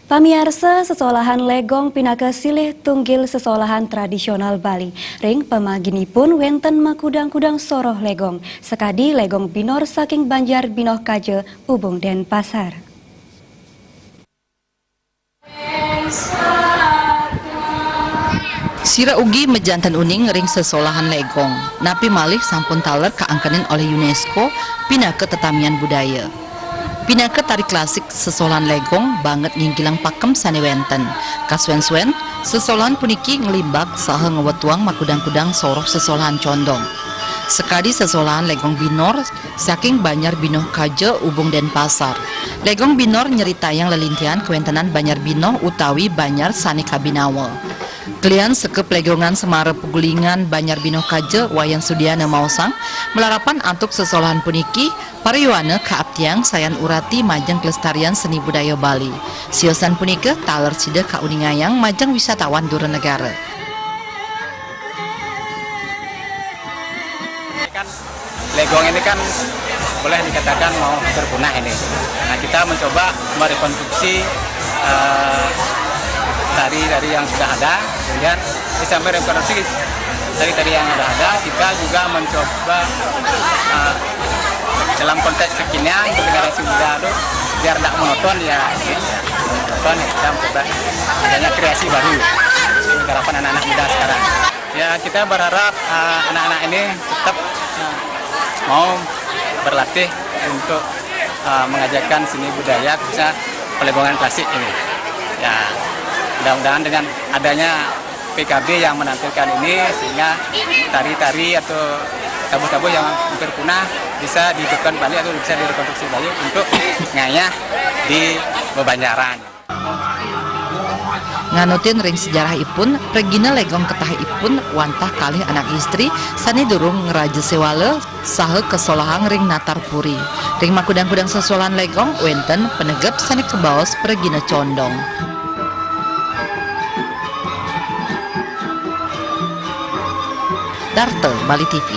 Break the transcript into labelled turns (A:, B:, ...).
A: Pamiarsa sesolahan legong pinaka silih tunggil sesolahan tradisional Bali. Ring pemaginipun wenten makudang-kudang soroh legong. Sekadi legong binor saking Banjar Binoh Kaje, Ubung Denpasar.
B: Sira ugi mejantan uning ring sesolahan legong. Napi malih sampun taler kaangkenin oleh UNESCO pinaka tetamian budaya. Pinaka tari klasik sesolahan legong banget nginggilang pakem sani wenten. Kaswen-swen, sesolahan puniki ngelimbak saha ngewetuang makudang-kudang soroh sesolahan condong. Sekadi sesolahan legong binor saking Banjar Binoh Kaje, Ubung Denpasar. Legong binor nyeritayang lelintian kewentenan Banjar Binoh utawi Banjar Sani Kabinawa. Kalian sekep legongan Semara Pugulingan Banjar Binoh Kaje wayang Sudiana Mausang melarapan antuk sesolahan puniki pariwana kaaptiang sayan urati majeng kelestarian seni budaya Bali. Siosan punika taler sida kauningayang majeng wisatawan Durenegara.
C: Legong ini kan boleh dikatakan mau berpunah ini. Nah, kita mencoba merekonstruksi tari yang sudah ada, kemudian sampai rekonstruksi tari yang ada. Kita juga mencoba dalam konteks kekinian untuk generasi muda itu biar tidak monoton ya, monoton kita mencoba adanya kreasi baru harapan anak-anak muda sekarang. Ya, kita berharap anak-anak ini tetap mau berlatih untuk mengajarkan seni budaya khususnya pelegongan klasik ini. Ya, mudah-mudahan dengan adanya PKB yang menampilkan ini sehingga tari-tari atau tabuh-tabuh yang hampir punah bisa dihidupkan kembali atau bisa direkonstruksi kembali untuk ngayah di Bebanjaran.
B: Nganutin ring sejarah ipun, regina legong ketah ipun wantah kalih anak istri sani durung ngeraja sewale saha kesolahang ring natar puri. Ring makudang-kudang sesolahan legong wenten penegep sani kebaos regina condong. Darte, Bali TV.